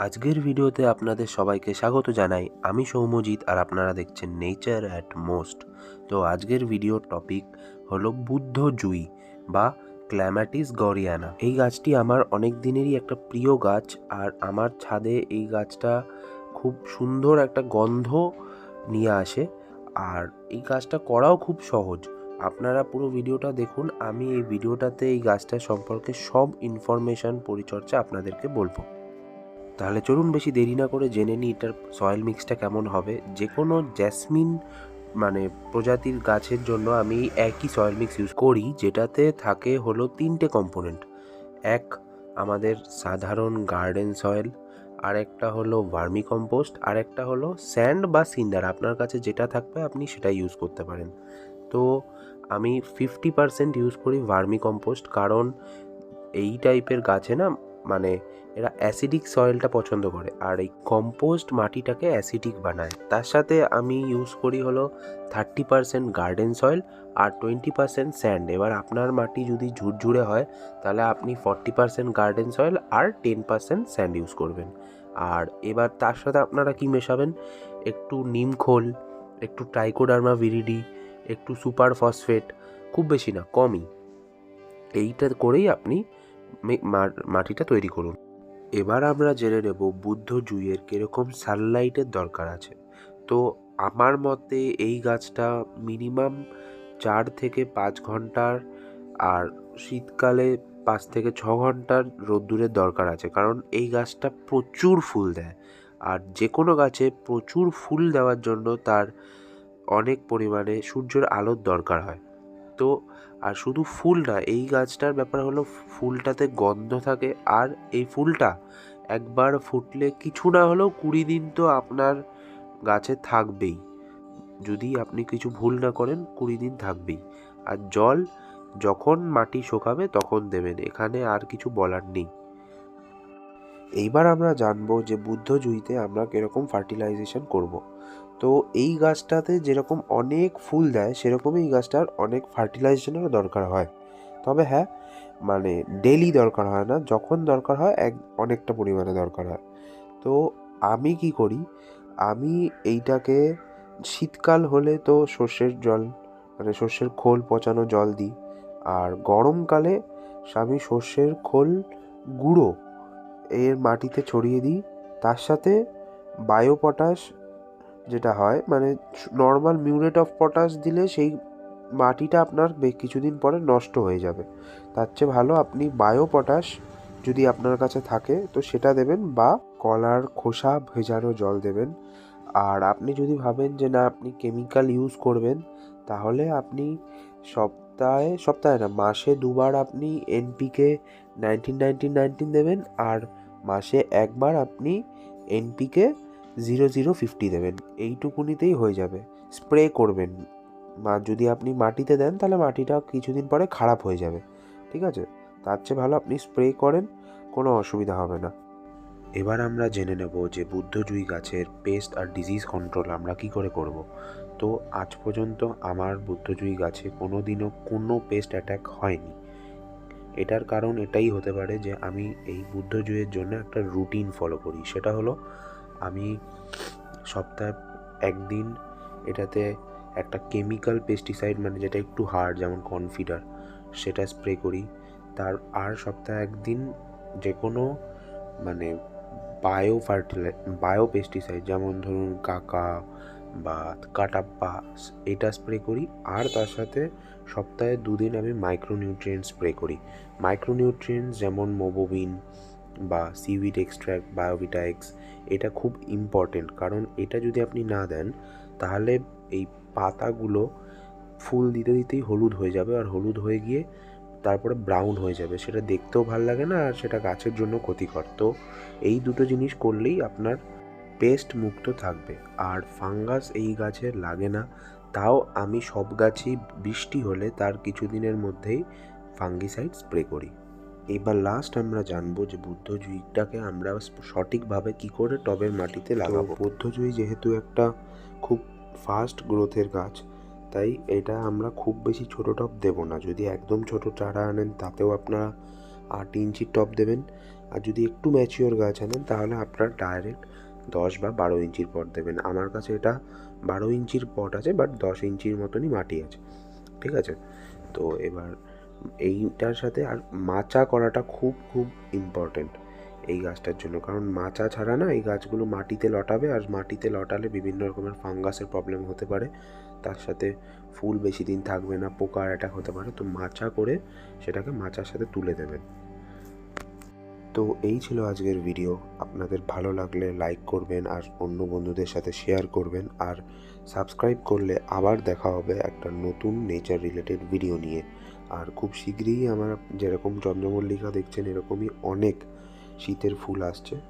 আজকের ভিডিওতে আপনাদের সবাইকে স্বাগত জানাই। আমি সৌম্যজিৎ আর আপনারা দেখছেন নেচার অ্যাট মোস্ট। তো আজকের ভিডিওর টপিক হলো বুদ্ধ জুই বা ক্ল্যামাটিস গরিয়ানা। এই গাছটি আমার অনেক দিনেরই একটা প্রিয় গাছ, আর আমার ছাদে এই গাছটা খুব সুন্দর একটা গন্ধ নিয়ে আসে। আর এই গাছটা করাও খুব সহজ। আপনারা পুরো ভিডিওটা দেখুন। আমি এই ভিডিওটাতে এই গাছটার সম্পর্কে সব ইনফরমেশান পরিচর্যা আপনাদেরকে বলবো। তাহলে চলুন বেশি দেরি না করে জেনে নিই এটার সয়েল মিক্সটা কেমন হবে। যে কোনো জ্যাসমিন প্রজাতির গাছের জন্য আমি একই সয়েল মিক্স ইউজ করি, যেটাতে থাকে হলো 3টে কম্পোনেন্ট। এক, আমাদের সাধারণ গার্ডেন সয়েল, আরেকটা হলো ভার্মি কম্পোস্ট, আরেকটা হলো স্যান্ড বা সিন্ডার। আপনার কাছে যেটা থাকবে আপনি সেটা ইউজ করতে পারেন। তো আমি 50% ইউজ করি ভার্মি কম্পোস্ট, কারণ এই টাইপের গাছে এরা অ্যাসিডিক সয়েলটা পছন্দ করে, আর এই কম্পোস্ট মাটিটাকে অ্যাসিডিক বানায়। তার সাথে আমি ইউজ করি হলো 30% গার্ডেন সয়েল আর 20% স্যান্ড। এবার আপনার মাটি যদি ঝুরঝুরে হয় তাহলে আপনি 40% গার্ডেন সয়েল আর 10% স্যান্ড ইউজ করবেন। আর এবার তার সাথে আপনারা কি মেশাবেন, একটু নিম খোল, একটু ট্রাইকোডার্মা ভিরিডি, একটু সুপার ফসফেট, খুব বেশি না, কমই। এইটা করেই আপনি মাটিটা তৈরি করুন। এবার আমরা জেনে নেব বুদ্ধ জুইয়ের কীরকম সানলাইটের দরকার আছে। তো আমার মতে এই গাছটা মিনিমাম 4 থেকে 5 ঘন্টার, আর শীতকালে 5 থেকে 6 ঘন্টার রোদ্দুরের দরকার আছে, কারণ এই গাছটা প্রচুর ফুল দেয়। আর যে কোনো গাছে প্রচুর ফুল দেওয়ার জন্য তার অনেক পরিমাণে সূর্যের আলোর দরকার হয়। তো আর শুধু ফুল না, এই গাছটার ব্যাপার হলো ফুলটাতে গন্ধ থাকে, আর এই ফুলটা একবার ফুটলে কিছু না হলেও 20 দিন তো আপনার গাছে থাকবেই। যদি আপনি কিছু ভুল না করেন 20 দিন থাকবেই। আর জল যখন মাটি শুকাবে তখন দেবেন, এখানে আর কিছু বলার নেই। এইবার আমরা জানবো যে বুদ্ধ জুঁইতে আমরা কিরকম ফার্টিলাইজেশন করব। তো এই গাছটাতে যেরকম অনেক ফুল দেয় সেরকমই এই গাছটার অনেক ফার্টিলাইজেশনেরও দরকার হয়। তবে হ্যাঁ, ডেলি দরকার হয় না, যখন দরকার হয় অনেকটা পরিমাণে দরকার হয়। তো আমি কি করি, আমি এইটাকে শীতকাল হলে তো সর্ষের জল, সর্ষের খোল পচানো জল দিই। আর গরমকালে আমি সর্ষের খোল গুঁড়ো এর মাটিতে ছড়িয়ে দিই। তার সাথে বায়ো পটাশ যেটা হয়, নর্মাল মিউরেট অফ পটাশ দিলে সেই মাটিটা আপনার কিছুদিন পরে নষ্ট হয়ে যাবে। তার চেয়ে ভালো আপনি বায়ো পটাশ যদি আপনার কাছে থাকে তো সেটা দেবেন, বা কলার খোসা ভেজানো জল দেবেন। আর আপনি যদি ভাবেন যে না আপনি কেমিক্যাল ইউজ করবেন, তাহলে আপনি সপ্তাহে না, মাসে 2 বার আপনি এনপিকে 19-19-19 দেবেন, আর মাসে 1 বার আপনি এনপিকে 0050 দেবেন। এইটুকুনিতেই হয়ে যাবে। স্প্রে করবেন, যদি আপনি মাটিতে দেন তাহলে মাটিটা কিছুদিন পরে খারাপ হয়ে যাবে, ঠিক আছে? তার চেয়ে ভালো আপনি স্প্রে করেন, কোনো অসুবিধা হবে না। এবার আমরা জেনে নেব যে বুদ্ধজুই গাছের পেস্ট আর ডিজিজ কন্ট্রোল আমরা কি করে করব। তো আজ পর্যন্ত আমার বুদ্ধজুই গাছে কোনো দিনও কোনো পেস্ট অ্যাটাক হয়নি। এটার কারণ এটাই হতে পারে যে আমি এই বুদ্ধজুইয়ের জন্য একটা রুটিন ফলো করি। সেটা হলো আমি সপ্তাহে 1 দিন এটাতে একটা কেমিক্যাল পেস্টিসাইড, যেটা একটু হার্ড, যেমন কনফিডার, সেটা স্প্রে করি। আর সপ্তাহে 1 দিন যে কোনো বায়ো পেস্টিসাইড, যেমন ধরুন কাকা বা কাটাপ্পা, এটা স্প্রে করি। আর তার সাথে সপ্তাহে 2 দিন আমি মাইক্রোনিউট্রিয়েন্টস স্প্রে করি। মাইক্রোনিউট্রিয়েন্টস যেমন মোবোবিন বা সিউইড এক্সট্র্যাক্ট, বায়োভিটা এক্স, এটা খুব ইম্পর্টেন্ট, কারণ এটা যদি আপনি না দেন তাহলে এই পাতাগুলো ফুল দিতে দিতেই হলুদ হয়ে যাবে, আর হলুদ হয়ে গিয়ে তারপরে ব্রাউন হয়ে যাবে। সেটা দেখতেও ভালো লাগে না, আর সেটা গাছের জন্য ক্ষতিকর। তো এই দুটো জিনিস করলেই আপনার পেস্ট মুক্ত থাকবে। আর ফাঙ্গাস এই গাছে লাগে না, তাও আমি সব গাছেই বৃষ্টি হলে তার কিছুদিনের মধ্যেই ফাঙ্গিসাইড স্প্রে করি। এবার লাস্ট আমরা জানবো যে বুদ্ধজুইটাকে আমরা সঠিকভাবে কি করে টবের মাটিতে লাগাবো। বুদ্ধজুই যেহেতু একটা খুব ফাস্ট গ্রোথের গাছ, তাই এটা আমরা খুব বেশি ছোট টব দেব না। যদি একদম ছোট চারা আনেন তাতেও আপনারা 8 ইঞ্চির টব দেবেন, আর যদি একটু ম্যাচিওর গাছ আনেন তাহলে আপনার ডাইরেক্ট 10 বা 12 ইঞ্চির পট দেবেন। আমার কাছে এটা 12 ইঞ্চির পট আছে, বাট 10 ইঞ্চির মতনই মাটি আছে, ঠিক আছে? তো এবার এইটার সাথে আর মাচা করাটা খুব খুব ইম্পর্টেন্ট এই গাছটার জন্য, কারণ মাচা ছাড়া না এই গাছগুলো মাটিতে লটাবে, আর মাটিতে লটালে বিভিন্ন রকমের ফাঙ্গাসের প্রবলেম হতে পারে, তার সাথে ফুল বেশি দিন থাকবে না, পোকা অ্যাটাক হতে পারে। তো মাচা করে সেটাকে মাচার সাথে তুলে দেবেন। তো এই ছিল আজকের ভিডিও। আপনাদের ভালো লাগলে লাইক করবেন আর অন্য বন্ধুদের সাথে শেয়ার করবেন, আর সাবস্ক্রাইব করলে আবার দেখা হবে একটা নতুন নেচার রিলেটেড ভিডিও নিয়ে। আর খুব শীঘ্রই আমার যেরকম চন্দ্রমল্লিকা দেখছেন এরকমই অনেক শীতের ফুল আসছে।